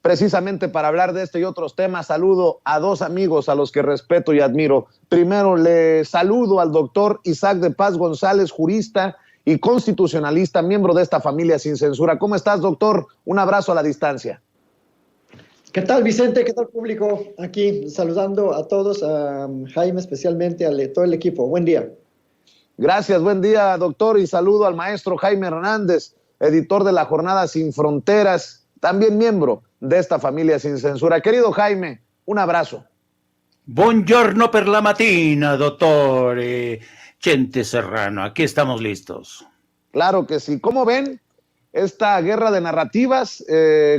precisamente para hablar de este y otros temas. Saludo a dos amigos a los que respeto y admiro. Primero le saludo al doctor Isaac de Paz González, jurista y constitucionalista, miembro de esta familia sin censura. ¿Cómo estás, doctor? Un abrazo a la distancia. ¿Qué tal, Vicente? ¿Qué tal, público? Aquí saludando a todos, a Jaime especialmente, a todo el equipo. Buen día. Gracias, buen día, doctor, y saludo al maestro Jaime Hernández, editor de la Jornada Sin Fronteras, también miembro de esta familia sin censura. Querido Jaime, un abrazo. Buongiorno per la mattina, dottore Chente Serrano. Aquí estamos listos. Claro que sí. ¿Cómo ven esta guerra de narrativas?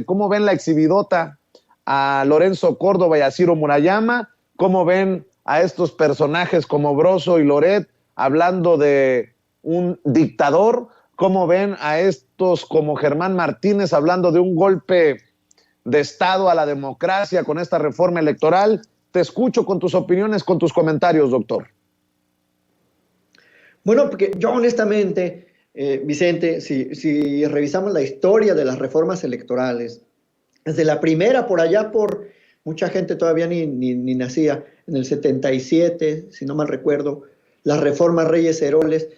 ¿Cómo ven la exhibidota a Lorenzo Córdoba y a Ciro Murayama? ¿Cómo ven a estos personajes como Broso y Loret hablando de un dictador? ¿Cómo ven a estos como Germán Martínez hablando de un golpe de Estado a la democracia con esta reforma electoral? Te escucho con tus opiniones, con tus comentarios, doctor. Bueno, porque yo honestamente, Vicente, si revisamos la historia de las reformas electorales, desde la primera, por allá por mucha gente todavía ni nacía, en el 77, si no mal recuerdo, la reforma Reyes Heroles,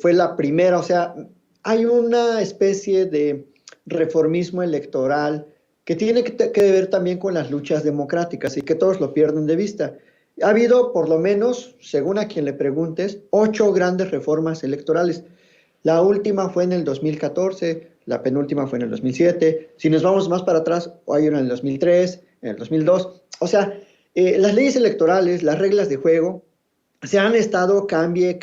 fue la primera. O sea, hay una especie de reformismo electoral que tiene que ver también con las luchas democráticas y que todos lo pierden de vista. Ha habido, por lo menos, según a quien le preguntes, 8 grandes reformas electorales. La última fue en el 2014, la penúltima fue en el 2007. Si nos vamos más para atrás, hay una en el 2003, en el 2002. O sea, las leyes electorales, las reglas de juego, se han estado cambie,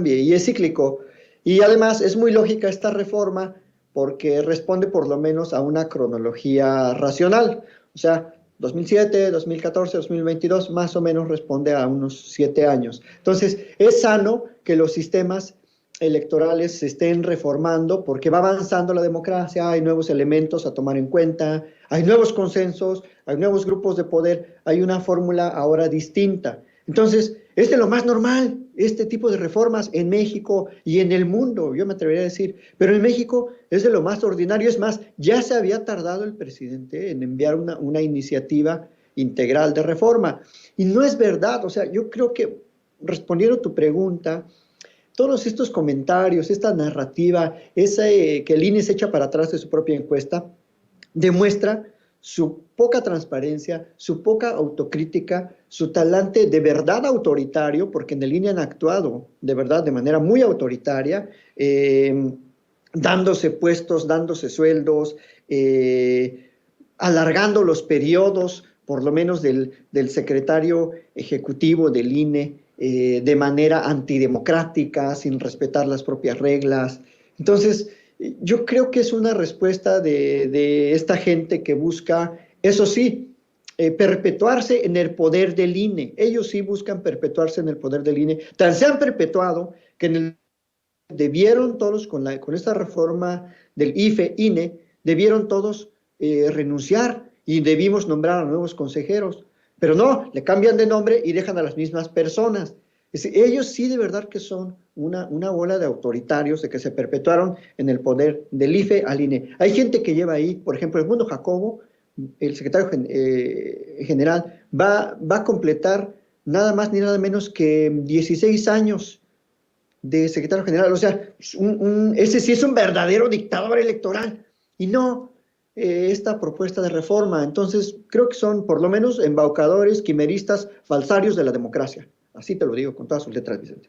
y es cíclico. Y además es muy lógica esta reforma porque responde por lo menos a una cronología racional. O sea, 2007, 2014, 2022, más o menos responde a unos 7 años. Entonces, es sano que los sistemas electorales se estén reformando porque va avanzando la democracia, hay nuevos elementos a tomar en cuenta, hay nuevos consensos, hay nuevos grupos de poder, hay una fórmula ahora distinta. Entonces, es de lo más normal este tipo de reformas en México y en el mundo, yo me atrevería a decir, pero en México es de lo más ordinario. Es más, ya se había tardado el presidente en enviar una iniciativa integral de reforma. Y no es verdad. O sea, yo creo que, respondiendo a tu pregunta, todos estos comentarios, esta narrativa, que el INE se echa para atrás de su propia encuesta, demuestra su poca transparencia, su poca autocrítica, su talante de verdad autoritario, porque en el INE han actuado de verdad de manera muy autoritaria, dándose puestos, dándose sueldos, alargando los periodos, por lo menos del secretario ejecutivo del INE, de manera antidemocrática, sin respetar las propias reglas. Entonces, yo creo que es una respuesta de esta gente que busca, eso sí, perpetuarse en el poder del INE. Ellos sí buscan perpetuarse en el poder del INE. Tan se han perpetuado que debieron todos, con esta reforma del IFE-INE, debieron todos renunciar y debimos nombrar a nuevos consejeros. Pero no, le cambian de nombre y dejan a las mismas personas. Ellos sí de verdad que son una bola de autoritarios, de que se perpetuaron en el poder del IFE al INE. Hay gente que lleva ahí, por ejemplo, Edmundo Jacobo, el secretario general, va a completar nada más ni nada menos que 16 años de secretario general. O sea, ese sí es un verdadero dictador electoral. Y no esta propuesta de reforma. Entonces, creo que son por lo menos embaucadores, quimeristas, falsarios de la democracia. Así te lo digo con todas sus letras, Vicente.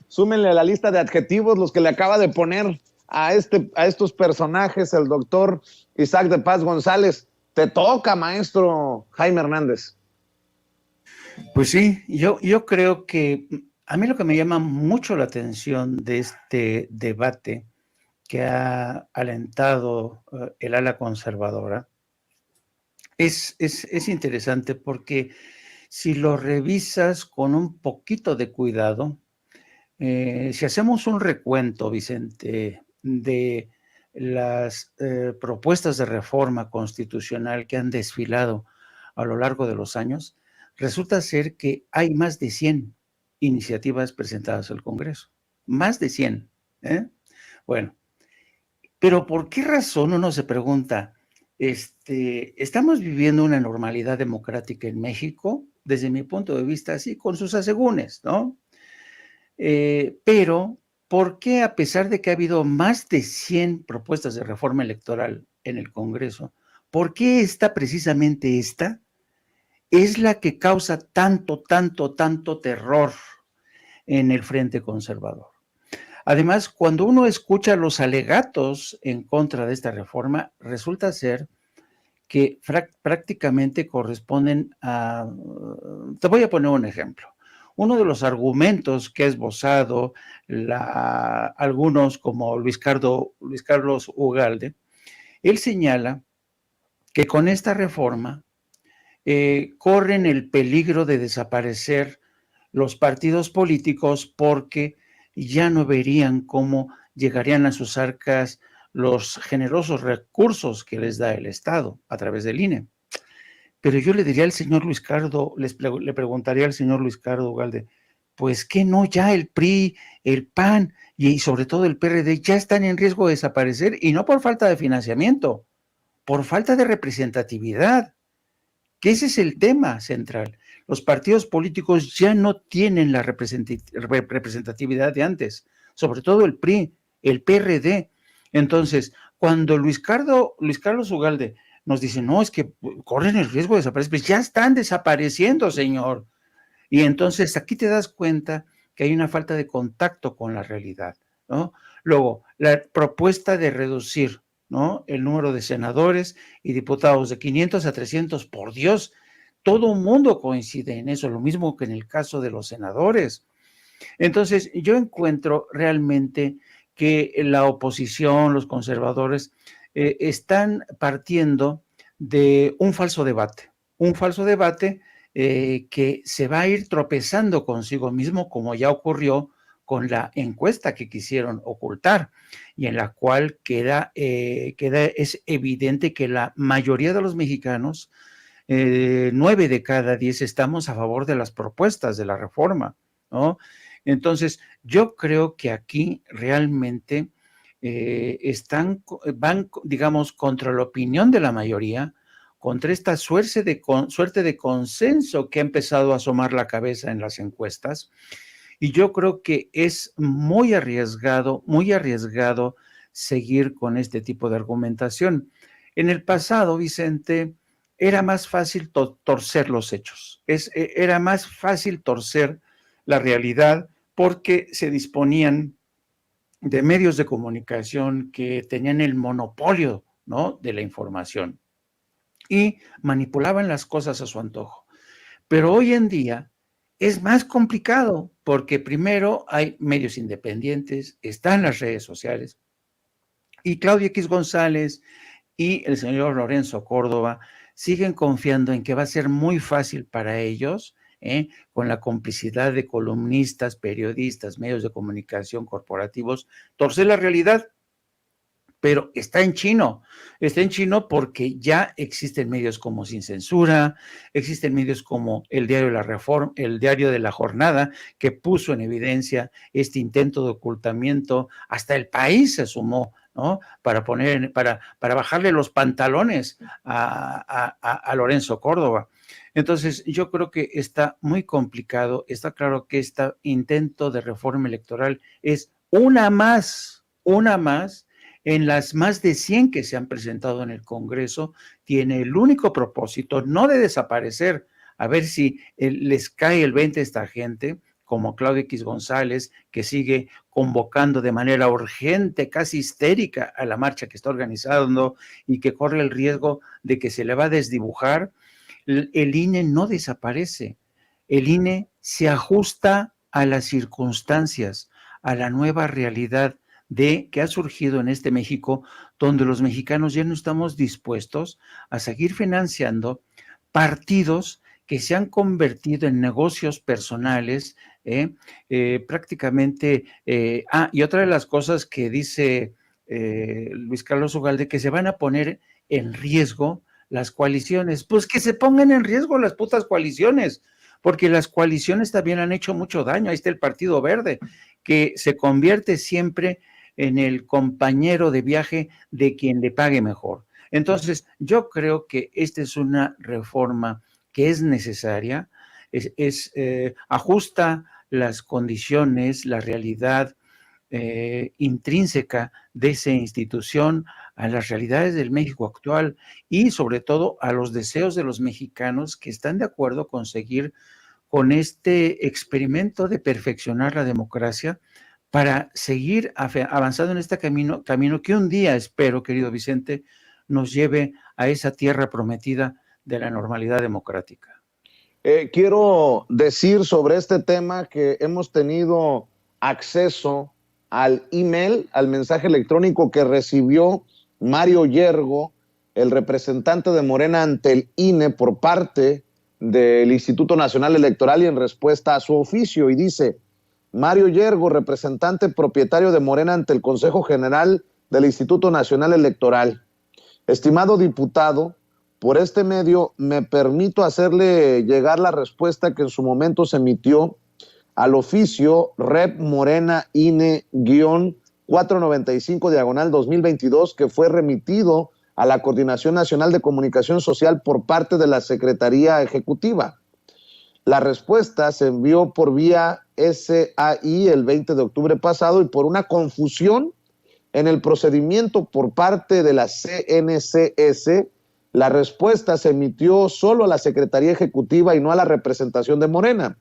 Súmenle a la lista de adjetivos los que le acaba de poner a estos personajes el doctor Isaac de Paz González. Te toca, maestro Jaime Hernández. Pues sí, yo creo que a mí lo que me llama mucho la atención de este debate que ha alentado el ala conservadora es interesante porque si lo revisas con un poquito de cuidado, si hacemos un recuento, Vicente, de las propuestas de reforma constitucional que han desfilado a lo largo de los años, resulta ser que hay más de 100 iniciativas presentadas al Congreso. Más de 100. Bueno, pero ¿por qué razón uno se pregunta? estamos viviendo una normalidad democrática en México, desde mi punto de vista, así, con sus asegúnes, ¿no? Pero, ¿por qué a pesar de que ha habido más de 100 propuestas de reforma electoral en el Congreso, por qué precisamente esta, es la que causa tanto terror en el Frente Conservador? Además, cuando uno escucha los alegatos en contra de esta reforma, resulta ser que prácticamente corresponden a... Te voy a poner un ejemplo. Uno de los argumentos que ha esbozado algunos como Luis Carlos Ugalde, él señala que con esta reforma corren el peligro de desaparecer los partidos políticos porque ya no verían cómo llegarían a sus arcas los generosos recursos que les da el Estado a través del INE. Pero yo le diría al señor Luis Cardo, le preguntaría al señor Luis Cardo Ugalde, pues que no, ya el PRI, el PAN y sobre todo el PRD ya están en riesgo de desaparecer, y no por falta de financiamiento, por falta de representatividad, que ese es el tema central. Los partidos políticos ya no tienen la representatividad de antes, sobre todo el PRI, el PRD. Entonces, cuando Luis Carlos Ugalde nos dice, no, es que corren el riesgo de desaparecer, pues ya están desapareciendo, señor. Y entonces aquí te das cuenta que hay una falta de contacto con la realidad, ¿no? Luego, la propuesta de reducir, ¿no?, el número de senadores y diputados de 500 a 300, por Dios, todo el mundo coincide en eso, lo mismo que en el caso de los senadores. Entonces, yo encuentro realmente que la oposición, los conservadores, están partiendo de un falso debate que se va a ir tropezando consigo mismo, como ya ocurrió con la encuesta que quisieron ocultar, y en la cual es evidente que la mayoría de los mexicanos, 9 de cada 10, estamos a favor de las propuestas de la reforma, ¿no? Entonces, yo creo que aquí realmente van, digamos, contra la opinión de la mayoría, contra esta suerte de consenso que ha empezado a asomar la cabeza en las encuestas. Y yo creo que es muy arriesgado seguir con este tipo de argumentación. En el pasado, Vicente, era más fácil torcer los hechos, era más fácil torcer la realidad porque se disponían de medios de comunicación que tenían el monopolio, ¿no?, de la información y manipulaban las cosas a su antojo. Pero hoy en día es más complicado porque primero hay medios independientes, están las redes sociales, y Claudio X González y el señor Lorenzo Córdoba siguen confiando en que va a ser muy fácil para ellos, con la complicidad de columnistas, periodistas, medios de comunicación corporativos, torcer la realidad. Pero está en chino porque ya existen medios como Sin Censura, existen medios como el Diario de la Reforma, el Diario de la Jornada, que puso en evidencia este intento de ocultamiento. Hasta El País se sumó, ¿no?, para bajarle los pantalones a Lorenzo Córdoba. Entonces, yo creo que está muy complicado. Está claro que este intento de reforma electoral es una más en las más de 100 que se han presentado en el Congreso. Tiene el único propósito, no de desaparecer, a ver si les cae el 20 a esta gente, como Claudio X González, que sigue convocando de manera urgente, casi histérica, a la marcha que está organizando y que corre el riesgo de que se le va a desdibujar. El INE no desaparece, el INE se ajusta a las circunstancias, a la nueva realidad que ha surgido en este México, donde los mexicanos ya no estamos dispuestos a seguir financiando partidos que se han convertido en negocios personales, prácticamente. Y otra de las cosas que dice Luis Carlos Ugalde, que se van a poner en riesgo las coaliciones. Pues que se pongan en riesgo las putas coaliciones, porque las coaliciones también han hecho mucho daño. Ahí está el Partido Verde, que se convierte siempre en el compañero de viaje de quien le pague mejor. Entonces, yo creo que esta es una reforma que es necesaria, ajusta las condiciones, la realidad intrínseca de esa institución a las realidades del México actual y sobre todo a los deseos de los mexicanos que están de acuerdo con seguir con este experimento de perfeccionar la democracia para seguir avanzando en este camino que un día espero, querido Vicente, nos lleve a esa tierra prometida de la normalidad democrática. Quiero decir sobre este tema que hemos tenido acceso al email, al mensaje electrónico que recibió Mario Yergo, el representante de Morena ante el INE por parte del Instituto Nacional Electoral y en respuesta a su oficio. Y dice: Mario Yergo, representante propietario de Morena ante el Consejo General del Instituto Nacional Electoral. Estimado diputado, por este medio me permito hacerle llegar la respuesta que en su momento se emitió al oficio Rep Morena INE-495/2022, que fue remitido a la Coordinación Nacional de Comunicación Social por parte de la Secretaría Ejecutiva. La respuesta se envió por vía SAI el 20 de octubre pasado y por una confusión en el procedimiento por parte de la CNCS, la respuesta se emitió solo a la Secretaría Ejecutiva y no a la representación de Morena.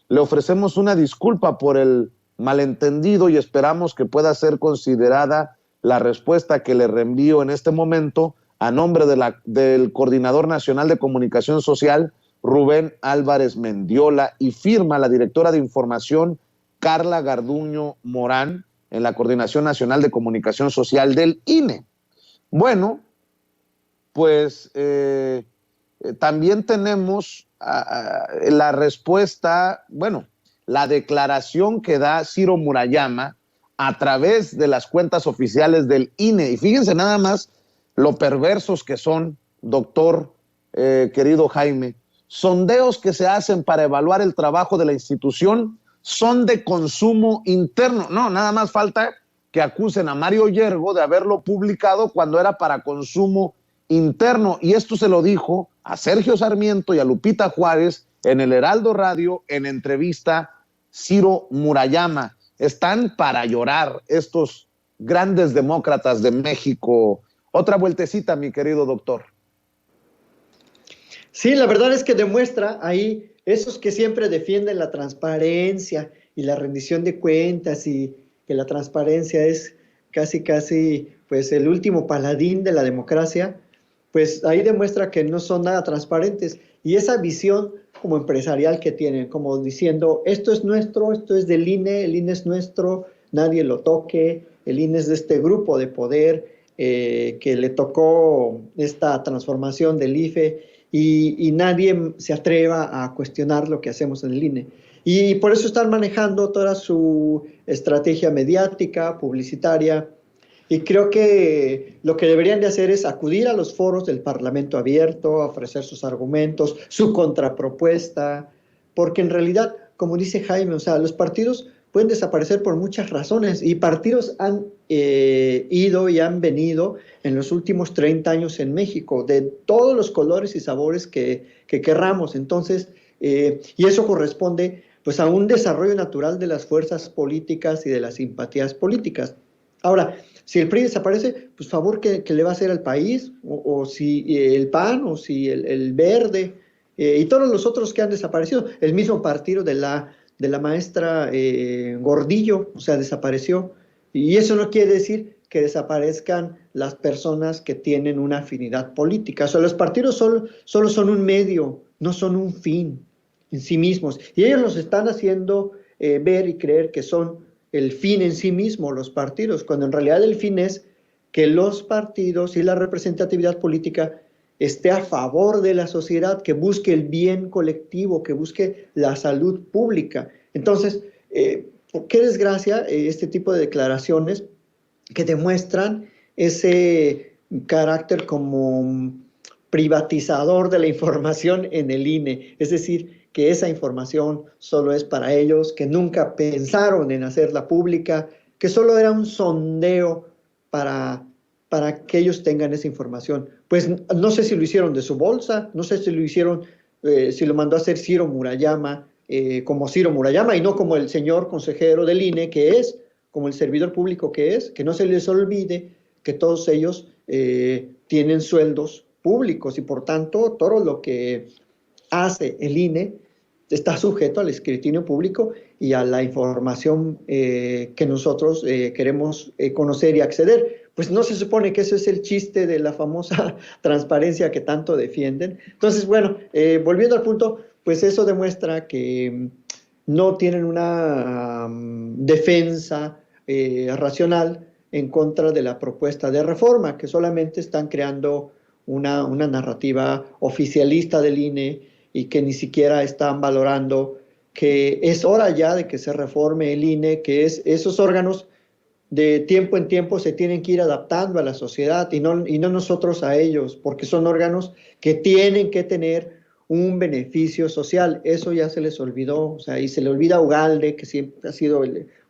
Le ofrecemos una disculpa por el malentendido y esperamos que pueda ser considerada la respuesta que le reenvío en este momento a nombre del Coordinador Nacional de Comunicación Social, Rubén Álvarez Mendiola, y firma la directora de Información, Carla Garduño Morán, en la Coordinación Nacional de Comunicación Social del INE. Bueno, pues también tenemos la respuesta, bueno, la declaración que da Ciro Murayama a través de las cuentas oficiales del INE. Y fíjense nada más lo perversos que son, doctor, querido Jaime. Sondeos que se hacen para evaluar el trabajo de la institución son de consumo interno. No, nada más falta que acusen a Mario Yergo de haberlo publicado cuando era para consumo interno. Y esto se lo dijo a Sergio Sarmiento y a Lupita Juárez en el Heraldo Radio en entrevista Ciro Murayama. Están para llorar estos grandes demócratas de México. Otra vueltecita, mi querido doctor. Sí, la verdad es que demuestra ahí esos que siempre defienden la transparencia y la rendición de cuentas y que la transparencia es casi pues el último paladín de la democracia, pues ahí demuestra que no son nada transparentes. Y esa visión como empresarial que tienen, como diciendo, esto es nuestro, esto es del INE, el INE es nuestro, nadie lo toque, el INE es de este grupo de poder que le tocó esta transformación del IFE y nadie se atreva a cuestionar lo que hacemos en el INE. Y por eso están manejando toda su estrategia mediática, publicitaria, y creo que lo que deberían de hacer es acudir a los foros del Parlamento abierto, ofrecer sus argumentos, su contrapropuesta, porque en realidad, como dice Jaime, o sea, los partidos pueden desaparecer por muchas razones y partidos han ido y han venido en los últimos 30 años en México, de todos los colores y sabores que querramos. Entonces, y eso corresponde pues a un desarrollo natural de las fuerzas políticas y de las simpatías políticas. Ahora, si el PRI desaparece, pues favor que le va a hacer al país, o si el PAN, o si el Verde, y todos los otros que han desaparecido. El mismo partido de la maestra Gordillo, o sea, desapareció. Y eso no quiere decir que desaparezcan las personas que tienen una afinidad política. O sea, los partidos solo son un medio, no son un fin en sí mismos. Y ellos los están haciendo ver y creer que son el fin en sí mismo, los partidos, cuando en realidad el fin es que los partidos y la representatividad política esté a favor de la sociedad, que busque el bien colectivo, que busque la salud pública. Entonces, qué desgracia este tipo de declaraciones que demuestran ese carácter como privatizador de la información en el INE, es decir, que esa información solo es para ellos, que nunca pensaron en hacerla pública, que solo era un sondeo para para que ellos tengan esa información. Pues no sé si lo hicieron de su bolsa, no sé si lo hicieron, si lo mandó a hacer Ciro Murayama, como Ciro Murayama, y no como el señor consejero del INE que es, como el servidor público que es, que no se les olvide que todos ellos tienen sueldos públicos y por tanto todo lo que hace el INE está sujeto al escrutinio público y a la información que nosotros queremos conocer y acceder. Pues no se supone que eso es el chiste de la famosa transparencia que tanto defienden. Entonces, bueno, volviendo al punto, pues eso demuestra que no tienen una defensa racional en contra de la propuesta de reforma, que solamente están creando una narrativa oficialista del INE y que ni siquiera están valorando que es hora ya de que se reforme el INE, que esos órganos de tiempo en tiempo se tienen que ir adaptando a la sociedad y no nosotros a ellos, porque son órganos que tienen que tener un beneficio social. Eso ya se les olvidó, o sea, y se le olvida a Ugalde, que siempre ha sido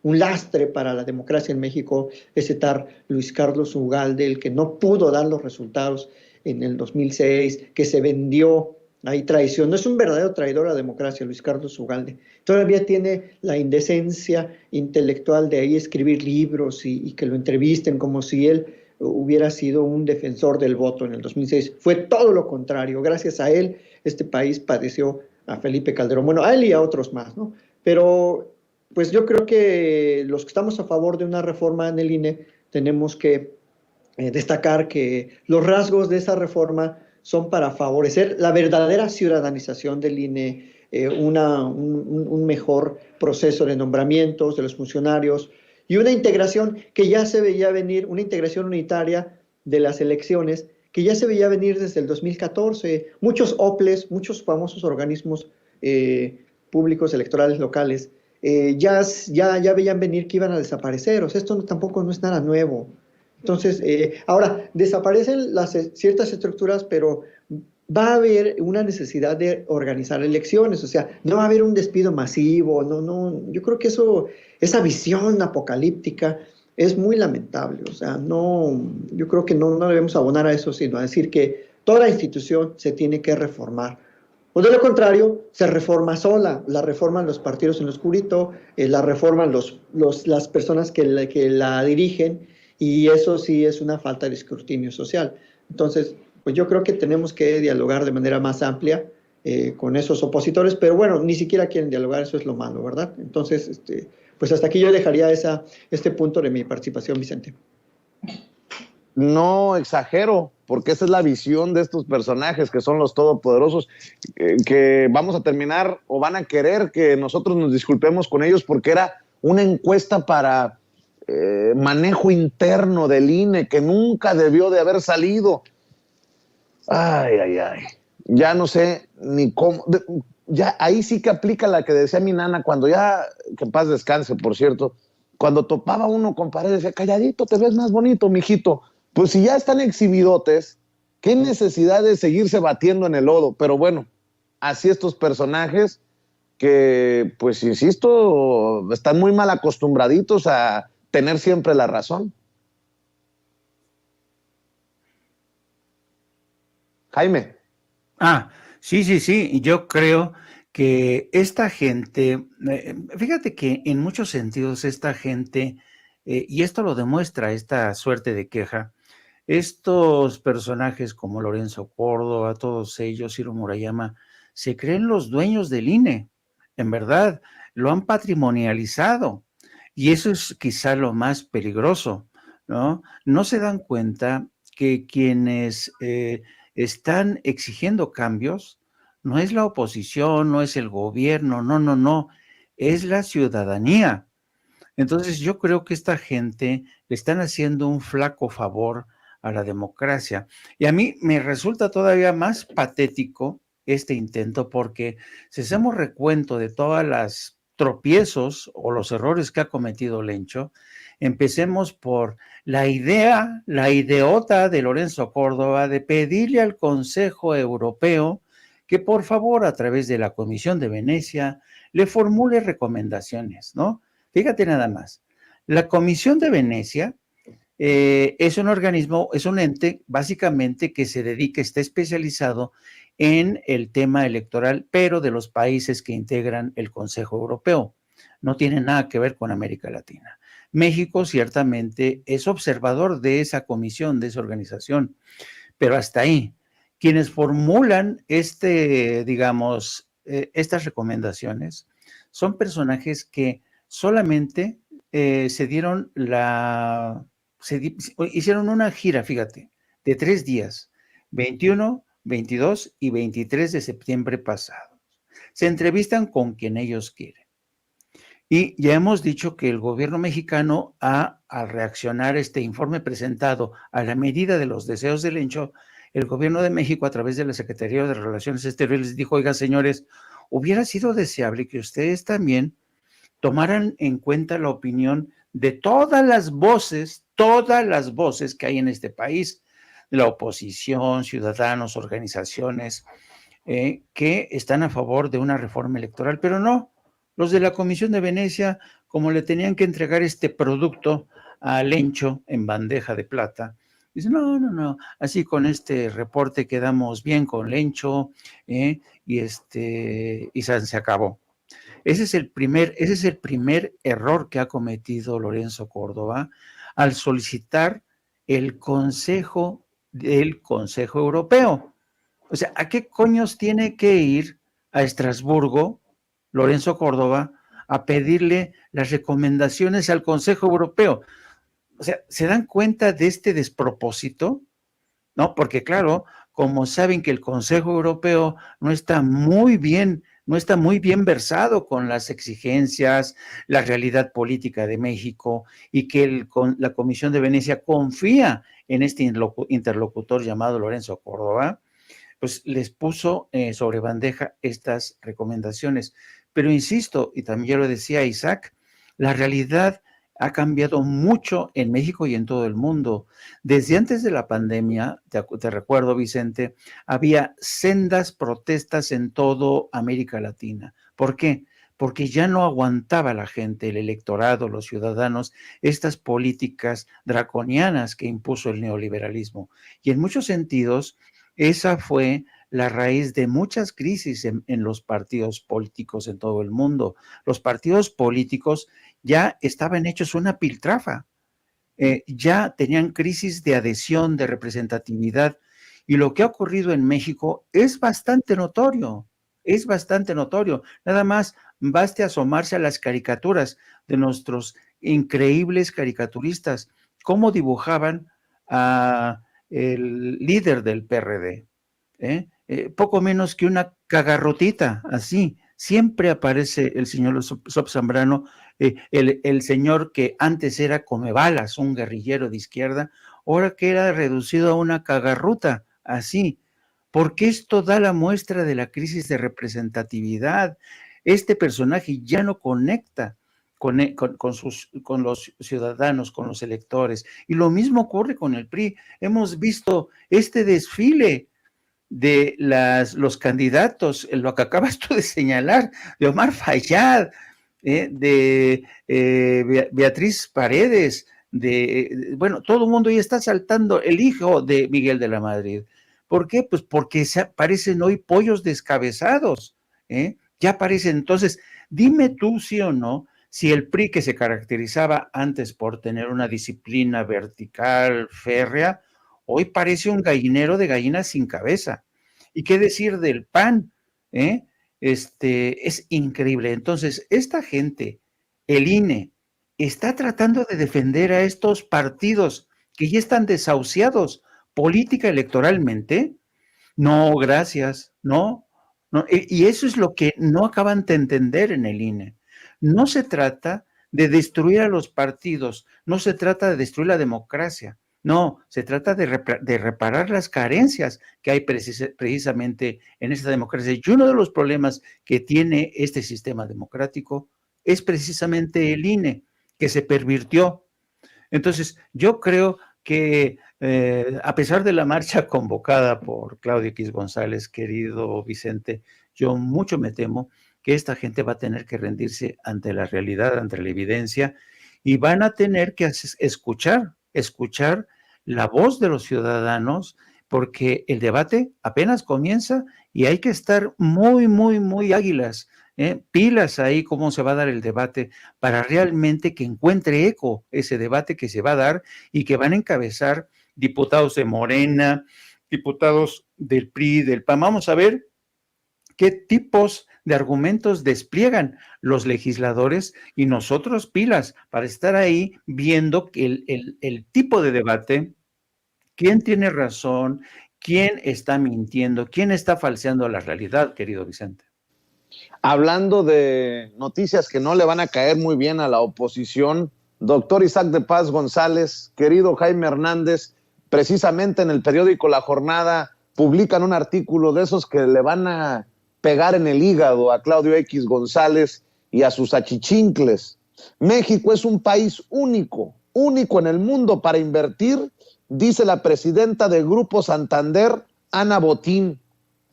un lastre para la democracia en México, ese tal Luis Carlos Ugalde, el que no pudo dar los resultados en el 2006, que se vendió. Hay traición, no es un verdadero traidor a la democracia, Luis Carlos Ugalde. Todavía tiene la indecencia intelectual de ahí escribir libros y que lo entrevisten como si él hubiera sido un defensor del voto en el 2006. Fue todo lo contrario. Gracias a él, este país padeció a Felipe Calderón. Bueno, a él y a otros más, ¿no? Pero, pues yo creo que los que estamos a favor de una reforma en el INE tenemos que destacar que los rasgos de esa reforma son para favorecer la verdadera ciudadanización del INE, un mejor proceso de nombramientos de los funcionarios y una integración que ya se veía venir, una integración unitaria de las elecciones que ya se veía venir desde el 2014. Muchos OPLES, muchos famosos organismos públicos electorales locales, ya veían venir que iban a desaparecer. O sea, esto tampoco no es nada nuevo. Entonces, ahora, desaparecen ciertas estructuras, pero va a haber una necesidad de organizar elecciones, o sea, no va a haber un despido masivo, yo creo que esa visión apocalíptica es muy lamentable, o sea, yo creo que no debemos abonar a eso, sino a decir que toda institución se tiene que reformar. O de lo contrario, se reforma sola, la reforman los partidos en lo oscurito, la reforman las personas que la dirigen, y eso sí es una falta de escrutinio social. Entonces, pues yo creo que tenemos que dialogar de manera más amplia con esos opositores, pero bueno, ni siquiera quieren dialogar, eso es lo malo, ¿verdad? Entonces, pues hasta aquí yo dejaría este punto de mi participación, Vicente. No exagero, porque esa es la visión de estos personajes que son los todopoderosos, que vamos a terminar o van a querer que nosotros nos disculpemos con ellos porque era una encuesta para manejo interno del INE que nunca debió de haber salido. Ay. Ya no sé ni cómo. Ya ahí sí que aplica la que decía mi nana cuando ya, que en paz descanse, por cierto, cuando topaba uno con pared, decía, calladito, te ves más bonito, mijito. Pues si ya están exhibidotes, ¿qué necesidad de seguirse batiendo en el lodo? Pero bueno, así estos personajes que, pues insisto, están muy mal acostumbraditos a tener siempre la razón. Jaime. Sí. Yo creo que esta gente, fíjate que en muchos sentidos esta gente, y esto lo demuestra esta suerte de queja, estos personajes como Lorenzo Córdoba, todos ellos, Ciro Murayama, se creen los dueños del INE, en verdad, lo han patrimonializado, y eso es quizá lo más peligroso, ¿no? No se dan cuenta que quienes están exigiendo cambios no es la oposición, no es el gobierno, no, es la ciudadanía. Entonces yo creo que esta gente le están haciendo un flaco favor a la democracia. Y a mí me resulta todavía más patético este intento porque si hacemos recuento de todas las tropiezos o los errores que ha cometido Lencho, empecemos por la ideota de Lorenzo Córdoba de pedirle al Consejo Europeo que por favor a través de la Comisión de Venecia le formule recomendaciones, ¿no? Fíjate nada más, la Comisión de Venecia es un organismo, es un ente básicamente que se dedica, está especializado en el tema electoral, pero de los países que integran el Consejo Europeo. No tiene nada que ver con América Latina. México ciertamente es observador de esa comisión, de esa organización, pero hasta ahí. Quienes formulan digamos, estas recomendaciones son personajes que solamente se dieron hicieron una gira, fíjate, de 3 días, 21, 22 y 23 de septiembre pasados. Se entrevistan con quien ellos quieren. Y ya hemos dicho que el gobierno mexicano, al reaccionar a este informe presentado a la medida de los deseos del Lencho, el gobierno de México, a través de la Secretaría de Relaciones Exteriores, dijo: oiga, señores, hubiera sido deseable que ustedes también tomaran en cuenta la opinión de todas las voces que hay en este país, la oposición, ciudadanos, organizaciones, que están a favor de una reforma electoral, pero no, los de la Comisión de Venecia, como le tenían que entregar este producto a Lencho en bandeja de plata, dicen: no, así con este reporte quedamos bien con Lencho, y se acabó. Ese es el primer error que ha cometido Lorenzo Córdoba al solicitar el consejo del Consejo Europeo. O sea, ¿a qué coños tiene que ir a Estrasburgo Lorenzo Córdoba a pedirle las recomendaciones al Consejo Europeo? O sea, ¿se dan cuenta de este despropósito? ¿No? Porque claro, como saben que el Consejo Europeo no está muy bien versado con las exigencias, la realidad política de México, y que la Comisión de Venecia confía en este interlocutor llamado Lorenzo Córdoba, pues les puso sobre bandeja estas recomendaciones. Pero insisto, y también ya lo decía Isaac, la realidad ha cambiado mucho en México y en todo el mundo. Desde antes de la pandemia, te recuerdo, Vicente, había sendas protestas en toda América Latina. ¿Por qué? Porque ya no aguantaba la gente, el electorado, los ciudadanos, estas políticas draconianas que impuso el neoliberalismo. Y en muchos sentidos, esa fue la raíz de muchas crisis en los partidos políticos en todo el mundo. Los partidos políticos ya estaban hechos una piltrafa, ya tenían crisis de adhesión, de representatividad, y lo que ha ocurrido en México es bastante notorio, Nada más baste asomarse a las caricaturas de nuestros increíbles caricaturistas, cómo dibujaban a el líder del PRD, poco menos que una cagarrotita, así. Siempre aparece el señor Sop Zambrano, el señor que antes era Comebalas, un guerrillero de izquierda, ahora que era reducido a una cagarruta, así. Porque esto da la muestra de la crisis de representatividad. Este personaje ya no conecta con los ciudadanos, con los electores. Y lo mismo ocurre con el PRI. Hemos visto este desfile de los candidatos, lo que acabas tú de señalar, de Omar Fayad, de Beatriz Paredes, bueno, todo el mundo ya está saltando, el hijo de Miguel de la Madrid. ¿Por qué? Pues porque parecen hoy pollos descabezados, ya aparecen. Entonces, dime tú sí o no, si el PRI, que se caracterizaba antes por tener una disciplina vertical, férrea, hoy parece un gallinero de gallinas sin cabeza. ¿Y qué decir del PAN? Es increíble. Entonces, esta gente, el INE, está tratando de defender a estos partidos que ya están desahuciados política electoralmente. No, gracias, no. Y eso es lo que no acaban de entender en el INE. No se trata de destruir a los partidos, no se trata de destruir la democracia. No, se trata de reparar las carencias que hay precisamente en esta democracia. Y uno de los problemas que tiene este sistema democrático es precisamente el INE, que se pervirtió. Entonces, yo creo que a pesar de la marcha convocada por Claudio X González, querido Vicente, yo mucho me temo que esta gente va a tener que rendirse ante la realidad, ante la evidencia, y van a tener que escuchar escuchar la voz de los ciudadanos, porque el debate apenas comienza y hay que estar muy, muy, muy águilas, pilas ahí cómo se va a dar el debate para realmente que encuentre eco ese debate que se va a dar y que van a encabezar diputados de Morena, diputados del PRI, del PAN. Vamos a ver qué tipos de argumentos despliegan los legisladores y nosotros pilas para estar ahí viendo que el tipo de debate, quién tiene razón, quién está mintiendo, quién está falseando la realidad, querido Vicente. Hablando de noticias que no le van a caer muy bien a la oposición, doctor Isaac de Paz González, querido Jaime Hernández, precisamente en el periódico La Jornada publican un artículo de esos que le van a pegar en el hígado a Claudio X González y a sus achichincles. México es un país único en el mundo para invertir, dice la presidenta del Grupo Santander, Ana Botín.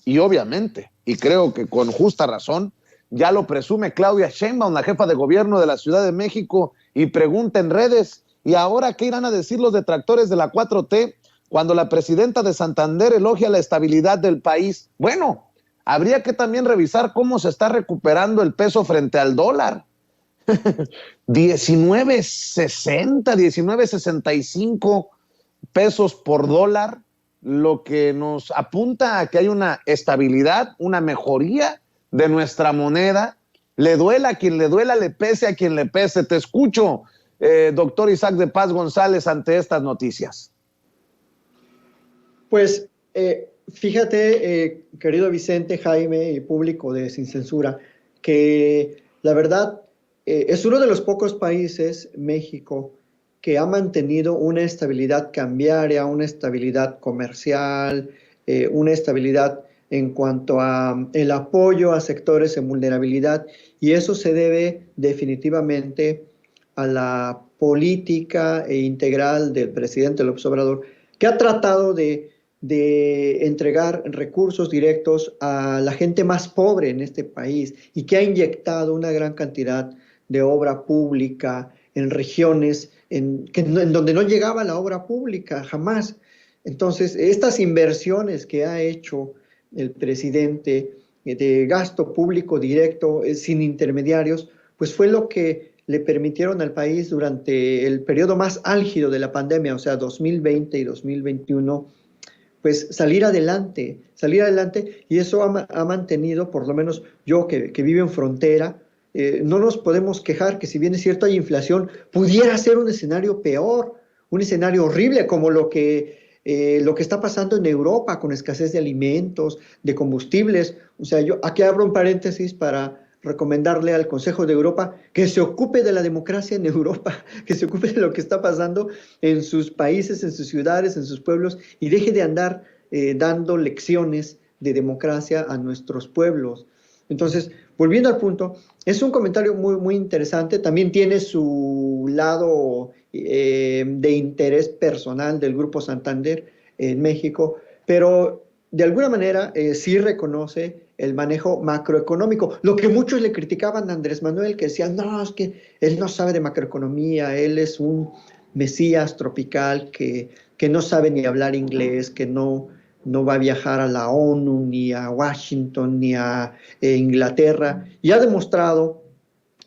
Y obviamente, y creo que con justa razón, ya lo presume Claudia Sheinbaum, la jefa de gobierno de la Ciudad de México, y pregunta en redes, ¿y ahora qué irán a decir los detractores de la 4T cuando la presidenta de Santander elogia la estabilidad del país? Bueno, habría que también revisar cómo se está recuperando el peso frente al dólar. 19.60, 19.65 pesos por dólar, lo que nos apunta a que hay una estabilidad, una mejoría de nuestra moneda. Le duela a quien le duela, le pese a quien le pese. Te escucho, doctor Isaac de Paz González, ante estas noticias. Pues fíjate, querido Vicente, Jaime y público de Sin Censura, que la verdad es uno de los pocos países, México, que ha mantenido una estabilidad cambiaria, una estabilidad comercial, una estabilidad en cuanto a el apoyo a sectores en vulnerabilidad, y eso se debe definitivamente a la política integral del presidente López Obrador, que ha tratado de entregar recursos directos a la gente más pobre en este país y que ha inyectado una gran cantidad de obra pública en regiones en donde no llegaba la obra pública jamás. Entonces, estas inversiones que ha hecho el presidente de gasto público directo, sin intermediarios, pues fue lo que le permitieron al país durante el periodo más álgido de la pandemia, o sea, 2020 y 2021, pues salir adelante, y eso ha mantenido, por lo menos yo que vivo en frontera, no nos podemos quejar que si bien es cierto hay inflación, pudiera ser un escenario peor, un escenario horrible como lo que está pasando en Europa con escasez de alimentos, de combustibles. O sea, yo aquí abro un paréntesis para recomendarle al Consejo de Europa que se ocupe de la democracia en Europa, que se ocupe de lo que está pasando en sus países, en sus ciudades, en sus pueblos, y deje de andar dando lecciones de democracia a nuestros pueblos. Entonces, volviendo al punto, es un comentario muy, muy interesante. También tiene su lado de interés personal del Grupo Santander en México, pero de alguna manera sí reconoce el manejo macroeconómico. Lo que muchos le criticaban a Andrés Manuel, que decían, no, es que él no sabe de macroeconomía, él es un mesías tropical que no sabe ni hablar inglés, que no va a viajar a la ONU, ni a Washington, ni a Inglaterra, y ha demostrado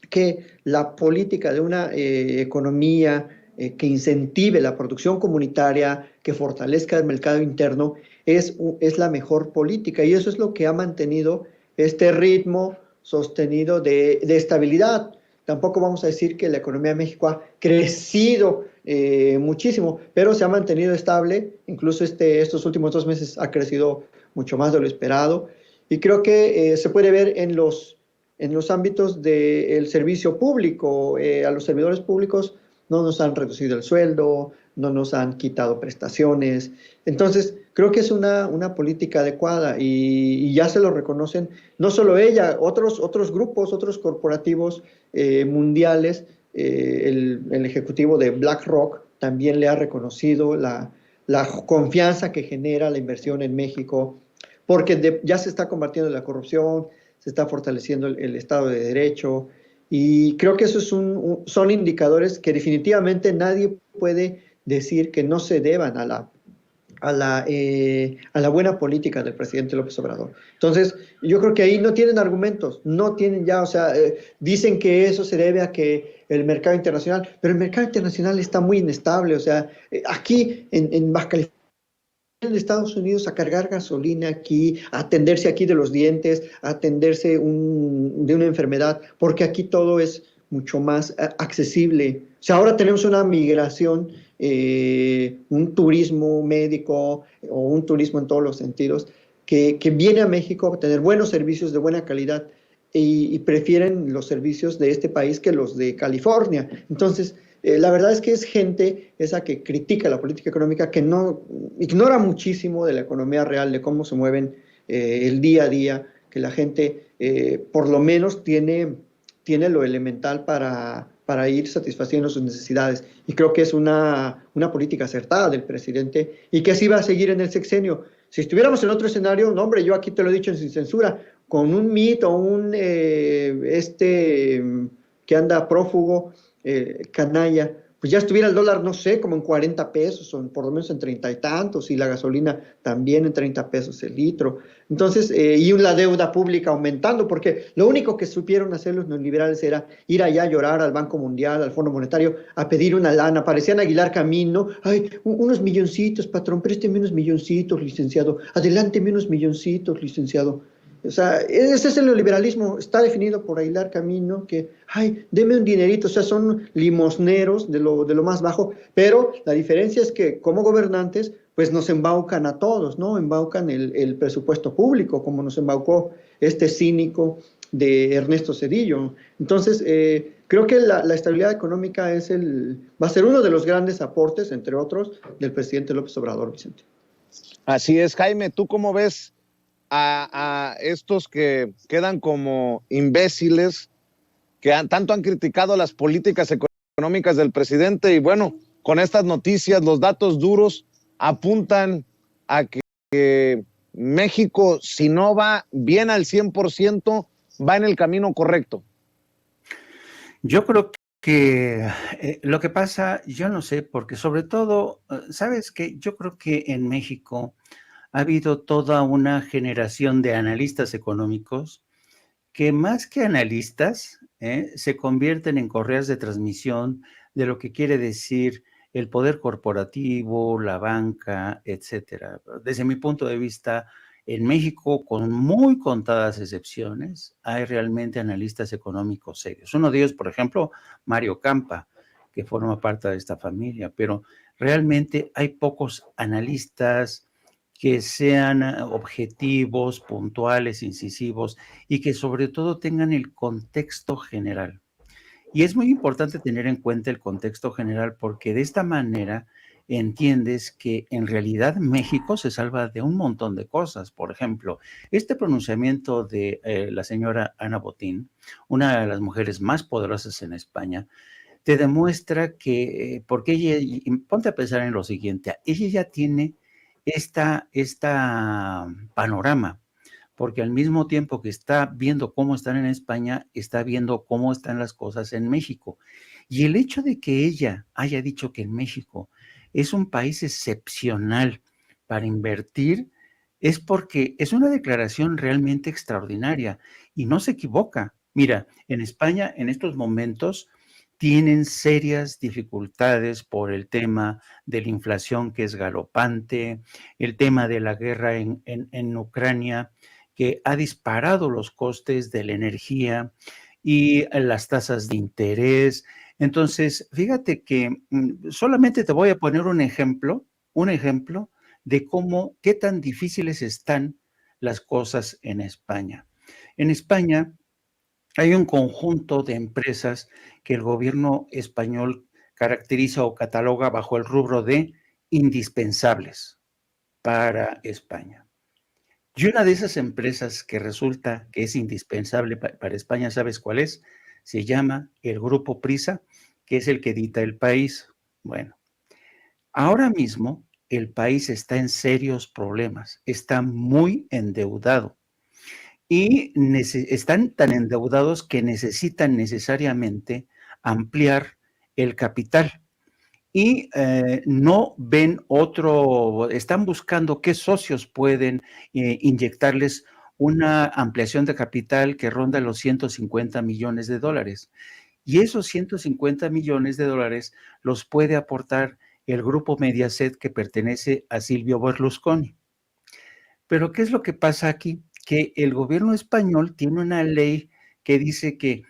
que la política de una economía que incentive la producción comunitaria, que fortalezca el mercado interno, es la mejor política, y eso es lo que ha mantenido este ritmo sostenido de estabilidad. Tampoco vamos a decir que la economía de México ha crecido muchísimo, pero se ha mantenido estable. Incluso estos últimos 2 meses ha crecido mucho más de lo esperado, y creo que se puede ver en los ámbitos del servicio público. A los servidores públicos no nos han reducido el sueldo, no nos han quitado prestaciones. Entonces, creo que es una política adecuada, y ya se lo reconocen, no solo ella, otros grupos, otros corporativos mundiales. El ejecutivo de BlackRock también le ha reconocido la confianza que genera la inversión en México, porque ya se está combatiendo la corrupción, se está fortaleciendo el Estado de Derecho, y creo que esos son indicadores que definitivamente nadie puede decir que no se deban a la buena política del presidente López Obrador. Entonces, yo creo que ahí no tienen argumentos, no tienen ya, o sea, dicen que eso se debe a que el mercado internacional, pero el mercado internacional está muy inestable, o sea, aquí en Baja California, en Estados Unidos a cargar gasolina aquí, a atenderse aquí de los dientes, a atenderse de una enfermedad, porque aquí todo es mucho más accesible. O sea, ahora tenemos una migración, un turismo médico o un turismo en todos los sentidos, que viene a México a tener buenos servicios de buena calidad y prefieren los servicios de este país que los de California. Entonces, la verdad es que es gente esa que critica la política económica, que no ignora muchísimo de la economía real, de cómo se mueven el día a día, que la gente por lo menos tiene lo elemental para ir satisfaciendo sus necesidades. Y creo que es una política acertada del presidente y que así va a seguir en el sexenio. Si estuviéramos en otro escenario, no, hombre, yo aquí te lo he dicho sin censura, con un MIT o un que anda prófugo, canalla, pues ya estuviera el dólar, no sé, como en 40 pesos, o por lo menos en 30 y tantos, y la gasolina también en 30 pesos el litro. Entonces, y la deuda pública aumentando, porque lo único que supieron hacer los neoliberales era ir allá a llorar al Banco Mundial, al Fondo Monetario, a pedir una lana. Parecían Aguilar Camino, ay, unos milloncitos, patrón, présteme unos milloncitos, licenciado, adelánteme unos milloncitos, licenciado. O sea, ese es el neoliberalismo, está definido por Aguilar Camino, que, ay, deme un dinerito, o sea, son limosneros de lo más bajo, pero la diferencia es que como gobernantes, pues nos embaucan a todos, ¿no? Embaucan el presupuesto público, como nos embaucó este cínico de Ernesto Zedillo. Entonces, creo que la estabilidad económica va a ser uno de los grandes aportes, entre otros, del presidente López Obrador, Vicente. Así es, Jaime, ¿tú cómo ves a estos que quedan como imbéciles, que tanto han criticado las políticas económicas del presidente? Y bueno, con estas noticias, los datos duros apuntan a que México, si no va bien al 100%, va en el camino correcto. Yo creo que lo que pasa, yo no sé, porque sobre todo, ¿sabes qué? Yo creo que en México ha habido toda una generación de analistas económicos que más que analistas se convierten en correas de transmisión de lo que quiere decir el poder corporativo, la banca, etcétera. Desde mi punto de vista, en México, con muy contadas excepciones, hay realmente analistas económicos serios. Uno de ellos, por ejemplo, Mario Campa, que forma parte de esta familia, pero realmente hay pocos analistas que sean objetivos, puntuales, incisivos y que sobre todo tengan el contexto general. Y es muy importante tener en cuenta el contexto general porque de esta manera entiendes que en realidad México se salva de un montón de cosas. Por ejemplo, este pronunciamiento de la señora Ana Botín, una de las mujeres más poderosas en España, te demuestra que, porque ella, ponte a pensar en lo siguiente, ella ya tiene esta panorama, porque al mismo tiempo que está viendo cómo están en España, está viendo cómo están las cosas en México. Y el hecho de que ella haya dicho que en México es un país excepcional para invertir, es porque es una declaración realmente extraordinaria y no se equivoca. Mira, en España en estos momentos tienen serias dificultades por el tema de la inflación que es galopante, el tema de la guerra en Ucrania, que ha disparado los costes de la energía y las tasas de interés. Entonces, fíjate que solamente te voy a poner un ejemplo de cómo, qué tan difíciles están las cosas en España. En España hay un conjunto de empresas que el gobierno español caracteriza o cataloga bajo el rubro de indispensables para España. Y una de esas empresas que resulta que es indispensable para España, ¿sabes cuál es? Se llama el Grupo Prisa, que es el que edita El País. Bueno, ahora mismo el país está en serios problemas, está muy endeudado y están tan endeudados que necesitan necesariamente ampliar el capital. y no ven están buscando qué socios pueden inyectarles una ampliación de capital que ronda los 150 millones de dólares. Y esos 150 millones de dólares los puede aportar el grupo Mediaset que pertenece a Silvio Berlusconi. Pero ¿qué es lo que pasa aquí? Que el gobierno español tiene una ley que dice que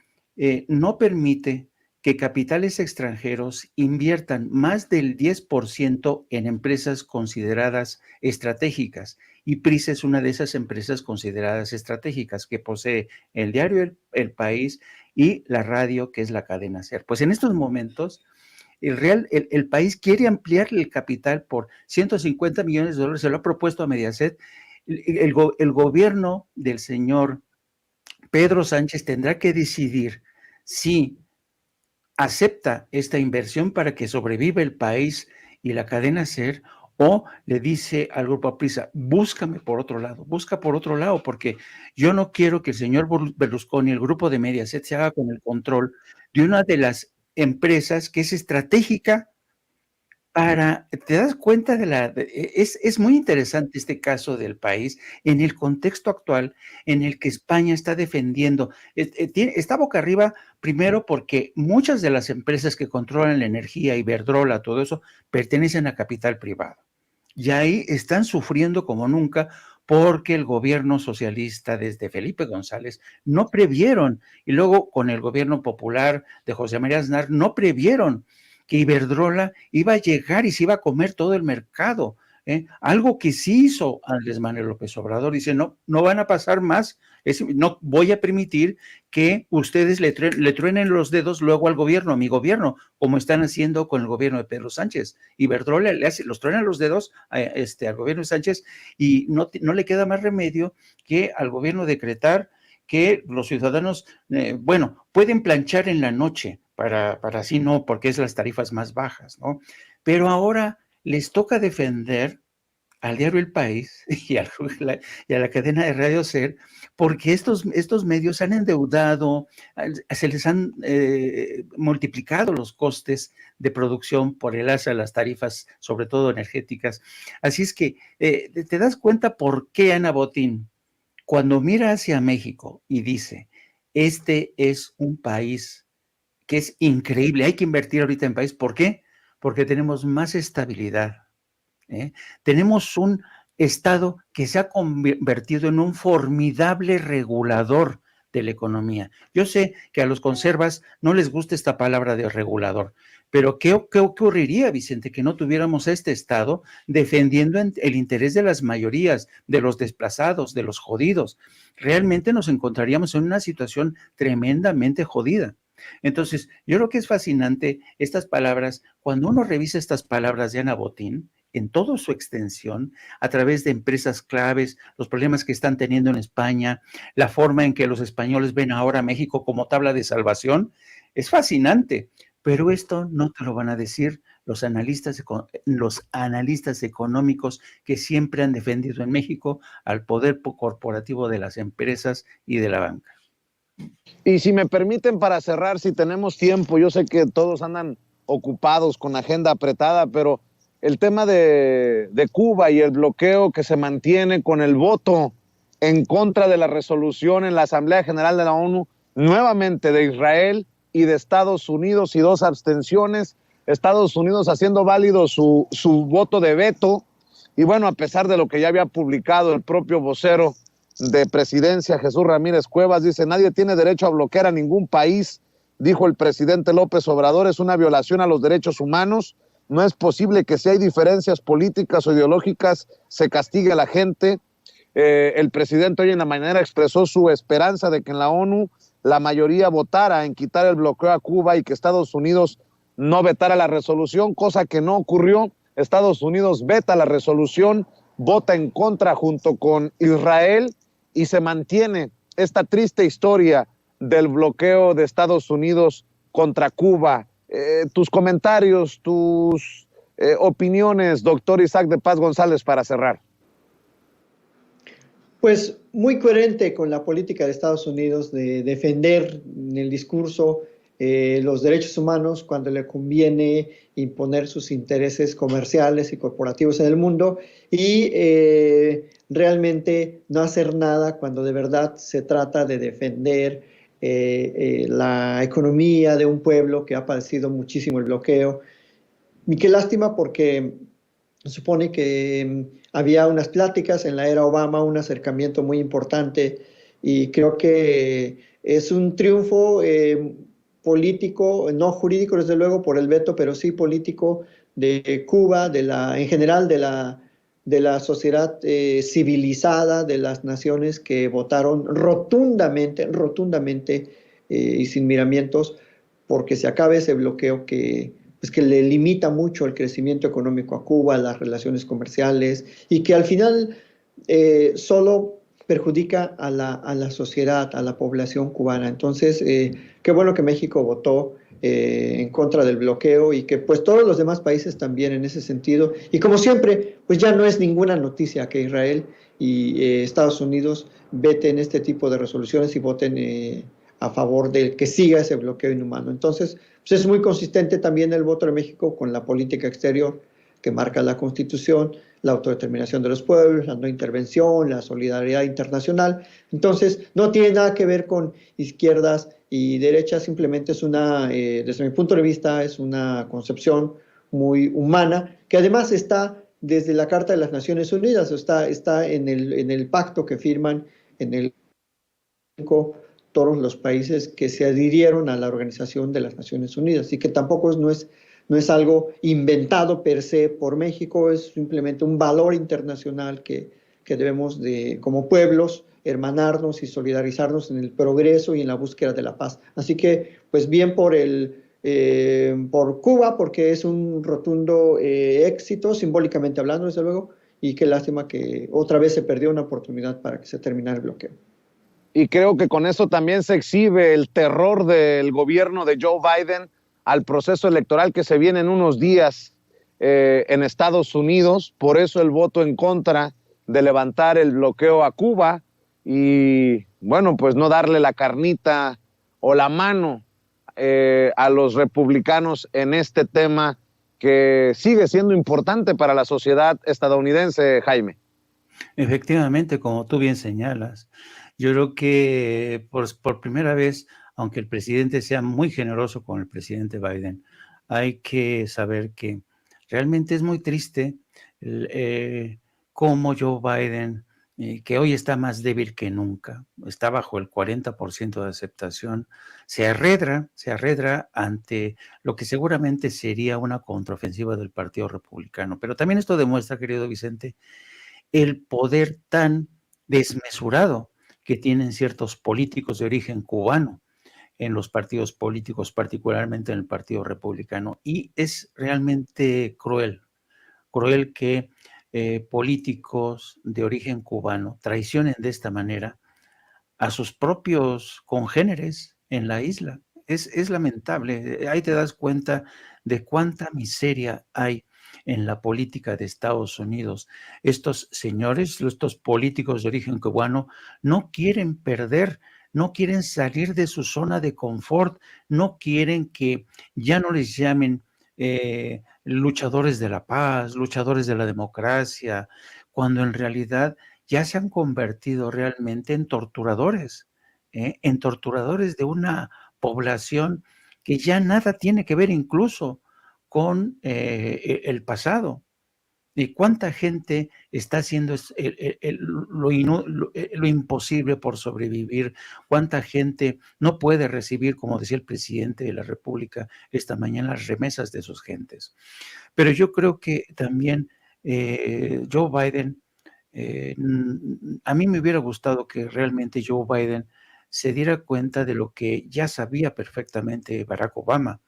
no permite que capitales extranjeros inviertan más del 10% en empresas consideradas estratégicas. Y Prisa es una de esas empresas consideradas estratégicas que posee el diario El País y la radio, que es la cadena SER. Pues en estos momentos, el país quiere ampliar el capital por 150 millones de dólares, se lo ha propuesto a Mediaset. El gobierno del señor Pedro Sánchez tendrá que decidir si acepta esta inversión para que sobreviva el país y la cadena SER, o le dice al grupo Prisa, búscame por otro lado, busca por otro lado, porque yo no quiero que el señor Berlusconi, el grupo de Mediaset, se haga con el control de una de las empresas que es estratégica te das cuenta es muy interesante este caso del país en el contexto actual en el que España está defendiendo, está boca arriba, primero porque muchas de las empresas que controlan la energía, Iberdrola, todo eso, pertenecen a capital privado. Y ahí están sufriendo como nunca porque el gobierno socialista desde Felipe González no previeron, y luego con el gobierno popular de José María Aznar no previeron que Iberdrola iba a llegar y se iba a comer todo el mercado. Algo que sí hizo Andrés Manuel López Obrador, dice, no van a pasar más, no voy a permitir que ustedes le truenen los dedos luego al gobierno, a mi gobierno, como están haciendo con el gobierno de Pedro Sánchez. Iberdrola los truenan los dedos al gobierno de Sánchez y no le queda más remedio que al gobierno decretar que los ciudadanos, pueden planchar en la noche, para así no, porque es las tarifas más bajas, ¿no? Pero ahora les toca defender al diario El País y a la cadena de Radio SER, porque estos medios han endeudado, se les han multiplicado los costes de producción por el alza de las tarifas, sobre todo energéticas. Así es que te das cuenta por qué Ana Botín, cuando mira hacia México y dice, este es un país que es increíble, hay que invertir ahorita en país. ¿Por qué? Porque tenemos más estabilidad. Tenemos un Estado que se ha convertido en un formidable regulador de la economía. Yo sé que a los conservas no les gusta esta palabra de regulador, pero ¿qué ocurriría, Vicente, que no tuviéramos a este Estado defendiendo el interés de las mayorías, de los desplazados, de los jodidos? Realmente nos encontraríamos en una situación tremendamente jodida. Entonces, yo creo que es fascinante estas palabras, cuando uno revisa estas palabras de Ana Botín, en toda su extensión, a través de empresas claves, los problemas que están teniendo en España, la forma en que los españoles ven ahora a México como tabla de salvación, es fascinante, pero esto no te lo van a decir los analistas económicos que siempre han defendido en México al poder corporativo de las empresas y de la banca. Y si me permiten, para cerrar, si tenemos tiempo, yo sé que todos andan ocupados con agenda apretada, pero el tema de Cuba y el bloqueo que se mantiene con el voto en contra de la resolución en la Asamblea General de la ONU, nuevamente de Israel y de Estados Unidos, y 2 abstenciones, Estados Unidos haciendo válido su voto de veto, y bueno, a pesar de lo que ya había publicado el propio vocero de Presidencia, Jesús Ramírez Cuevas, dice, nadie tiene derecho a bloquear a ningún país, dijo el presidente López Obrador, es una violación a los derechos humanos, no es posible que si hay diferencias políticas o ideológicas se castigue a la gente. El presidente hoy en la mañana expresó su esperanza de que en la ONU la mayoría votara en quitar el bloqueo a Cuba y que Estados Unidos no vetara la resolución, cosa que no ocurrió. Estados Unidos veta la resolución, vota en contra junto con Israel, y se mantiene esta triste historia del bloqueo de Estados Unidos contra Cuba. Tus comentarios, tus opiniones, doctor Isaac de Paz González, para cerrar. Pues muy coherente con la política de Estados Unidos de defender en el discurso los derechos humanos cuando le conviene imponer sus intereses comerciales y corporativos en el mundo y realmente no hacer nada cuando de verdad se trata de defender la economía de un pueblo que ha padecido muchísimo el bloqueo. Y qué lástima porque supone que había unas pláticas en la era Obama, un acercamiento muy importante y creo que es un triunfo político, no jurídico desde luego por el veto, pero sí político de Cuba, en general de la sociedad civilizada, de las naciones que votaron rotundamente y sin miramientos porque se acabe ese bloqueo pues que le limita mucho el crecimiento económico a Cuba, las relaciones comerciales y que al final solo perjudica a la sociedad, a la población cubana. Entonces, qué bueno que México votó en contra del bloqueo y que pues todos los demás países también en ese sentido. Y como siempre, pues ya no es ninguna noticia que Israel y Estados Unidos veten este tipo de resoluciones y voten a favor de que siga ese bloqueo inhumano. Entonces, pues es muy consistente también el voto de México con la política exterior que marca la Constitución, la autodeterminación de los pueblos, la no intervención, la solidaridad internacional. Entonces, no tiene nada que ver con izquierdas y derechas, simplemente es desde mi punto de vista, es una concepción muy humana, que además está desde la Carta de las Naciones Unidas, está en el pacto que firman en el todos los países que se adhirieron a la Organización de las Naciones Unidas y que tampoco no es algo inventado per se por México, es simplemente un valor internacional que debemos como pueblos, hermanarnos y solidarizarnos en el progreso y en la búsqueda de la paz. Así que, pues bien por Cuba, porque es un rotundo éxito, simbólicamente hablando, desde luego, y qué lástima que otra vez se perdió una oportunidad para que se terminara el bloqueo. Y creo que con eso también se exhibe el terror del gobierno de Joe Biden al proceso electoral que se viene en unos días en Estados Unidos. Por eso el voto en contra de levantar el bloqueo a Cuba y, bueno, pues no darle la carnita o la mano a los republicanos en este tema que sigue siendo importante para la sociedad estadounidense, Jaime. Efectivamente, como tú bien señalas, yo creo que por primera vez, aunque el presidente sea muy generoso con el presidente Biden, hay que saber que realmente es muy triste cómo Joe Biden, que hoy está más débil que nunca, está bajo el 40% de aceptación, se arredra ante lo que seguramente sería una contraofensiva del Partido Republicano. Pero también esto demuestra, querido Vicente, el poder tan desmesurado que tienen ciertos políticos de origen cubano en los partidos políticos, particularmente en el Partido Republicano. Y es realmente cruel que políticos de origen cubano traicionen de esta manera a sus propios congéneres en la isla. Es lamentable. Ahí te das cuenta de cuánta miseria hay en la política de Estados Unidos. Estos señores, estos políticos de origen cubano, no quieren perder, no quieren salir de su zona de confort, no quieren que ya no les llamen luchadores de la paz, luchadores de la democracia, cuando en realidad ya se han convertido realmente en torturadores de una población que ya nada tiene que ver incluso con el pasado. ¿Y cuánta gente está haciendo lo imposible por sobrevivir? ¿Cuánta gente no puede recibir, como decía el presidente de la República esta mañana, las remesas de sus gentes? Pero yo creo que también Joe Biden, a mí me hubiera gustado que realmente Joe Biden se diera cuenta de lo que ya sabía perfectamente Barack Obama.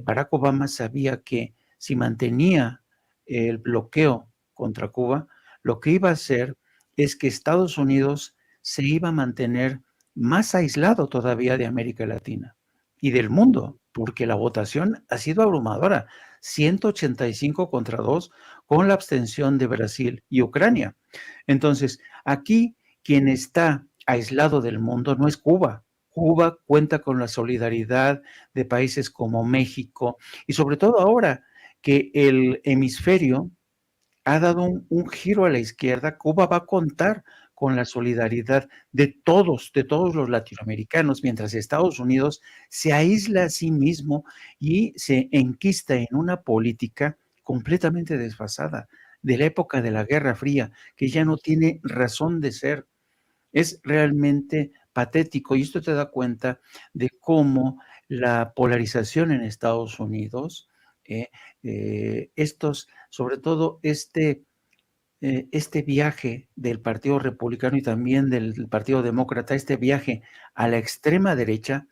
Barack Obama sabía que si mantenía el bloqueo contra Cuba, lo que iba a hacer es que Estados Unidos se iba a mantener más aislado todavía de América Latina y del mundo, porque la votación ha sido abrumadora, 185 contra 2, con la abstención de Brasil y Ucrania. Entonces, aquí quien está aislado del mundo no es Cuba. Cuba cuenta con la solidaridad de países como México y sobre todo ahora que el hemisferio ha dado un giro a la izquierda. Cuba va a contar con la solidaridad de todos los latinoamericanos, mientras Estados Unidos se aísla a sí mismo y se enquista en una política completamente desfasada de la época de la Guerra Fría, que ya no tiene razón de ser. Es realmente patético y esto te da cuenta de cómo la polarización en Estados Unidos, sobre todo este viaje del Partido Republicano y también del Partido Demócrata, este viaje a la extrema derecha,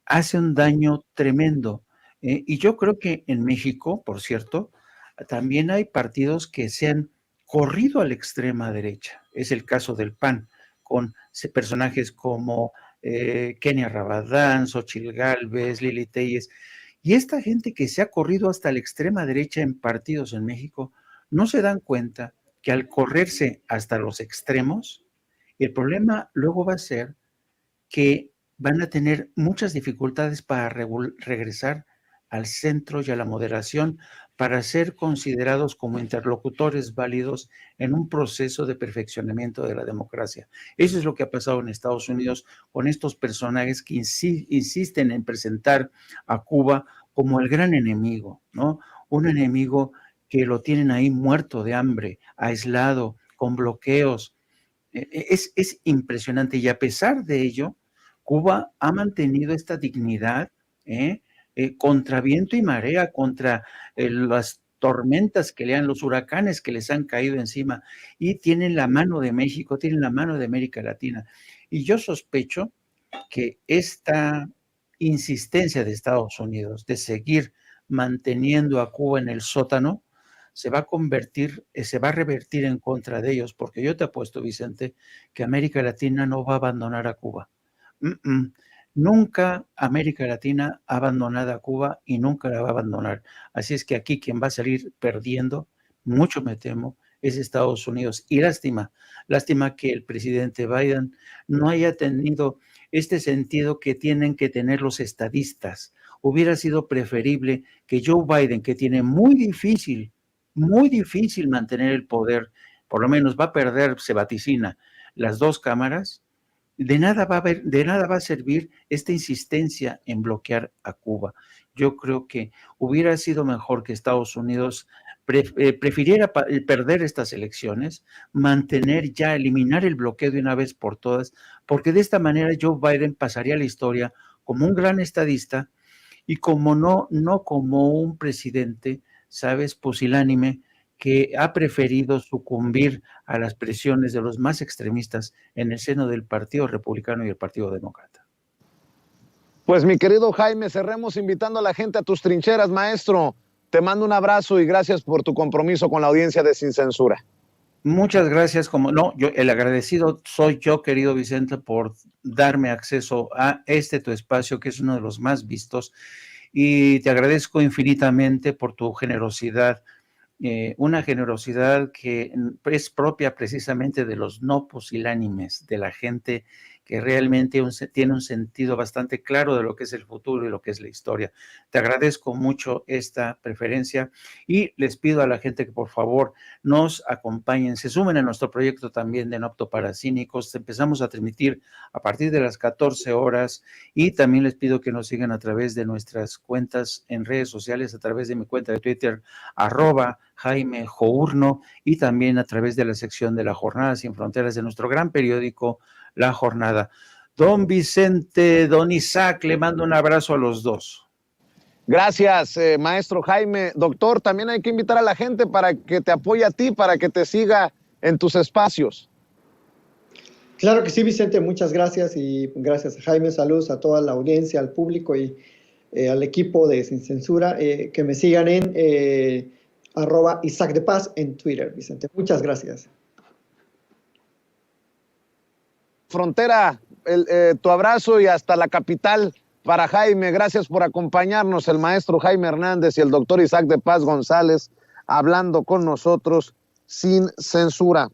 hace un daño tremendo. Y yo creo que en México, por cierto, también hay partidos que se han corrido a la extrema derecha. Es el caso del PAN, con personajes como Kenia Rabadán, Xochitl Gálvez, Lili Telles. Y esta gente que se ha corrido hasta la extrema derecha en partidos en México, no se dan cuenta que al correrse hasta los extremos, el problema luego va a ser que van a tener muchas dificultades para regresar al centro y a la moderación para ser considerados como interlocutores válidos en un proceso de perfeccionamiento de la democracia. Eso es lo que ha pasado en Estados Unidos con estos personajes que insisten en presentar a Cuba como el gran enemigo, ¿no? Un enemigo que lo tienen ahí muerto de hambre, aislado, con bloqueos. Es impresionante y a pesar de ello, Cuba ha mantenido esta dignidad contra viento y marea, contra las tormentas que le dan, los huracanes que les han caído encima, y tienen la mano de México, tienen la mano de América Latina. Y yo sospecho que esta insistencia de Estados Unidos de seguir manteniendo a Cuba en el sótano se va a revertir en contra de ellos, porque yo te apuesto, Vicente, que América Latina no va a abandonar a Cuba. Nunca América Latina ha abandonado a Cuba y nunca la va a abandonar. Así es que aquí quien va a salir perdiendo, mucho me temo, es Estados Unidos. Y lástima que el presidente Biden no haya tenido este sentido que tienen que tener los estadistas. Hubiera sido preferible que Joe Biden, que tiene muy difícil mantener el poder, por lo menos va a perder, se vaticina, las dos cámaras. De nada va a servir esta insistencia en bloquear a Cuba. Yo creo que hubiera sido mejor que Estados Unidos prefiriera perder estas elecciones, eliminar el bloqueo de una vez por todas, porque de esta manera Joe Biden pasaría a la historia como un gran estadista y no como un presidente, ¿sabes?, pusilánime, que ha preferido sucumbir a las presiones de los más extremistas en el seno del Partido Republicano y el Partido Demócrata. Pues mi querido Jaime, cerremos invitando a la gente a tus trincheras, maestro. Te mando un abrazo y gracias por tu compromiso con la audiencia de Sin Censura. Muchas gracias. El agradecido soy yo, querido Vicente, por darme acceso a tu espacio, que es uno de los más vistos, y te agradezco infinitamente por tu generosidad. Una generosidad que es propia precisamente de los no pusilánimes, de la gente que realmente tiene un sentido bastante claro de lo que es el futuro y lo que es la historia. Te agradezco mucho esta preferencia y les pido a la gente que por favor nos acompañen, se sumen a nuestro proyecto también de No Apto para Cínicos. Empezamos a transmitir a partir de las 14 horas y también les pido que nos sigan a través de nuestras cuentas en redes sociales, a través de mi cuenta de Twitter, @Jaime Journo, y también a través de la sección de La Jornada Sin Fronteras de nuestro gran periódico La Jornada. Don Vicente, don Isaac, le mando un abrazo a los dos. Gracias, maestro Jaime. Doctor, también hay que invitar a la gente para que te apoye a ti, para que te siga en tus espacios. Claro que sí, Vicente, muchas gracias, y gracias a Jaime. Saludos a toda la audiencia, al público y al equipo de Sin Censura. Que me sigan en @Isaac de Paz en Twitter, Vicente. Muchas gracias. Frontera, tu abrazo y hasta la capital para Jaime. Gracias por acompañarnos, el maestro Jaime Hernández y el doctor Isaac de Paz González, hablando con nosotros sin censura.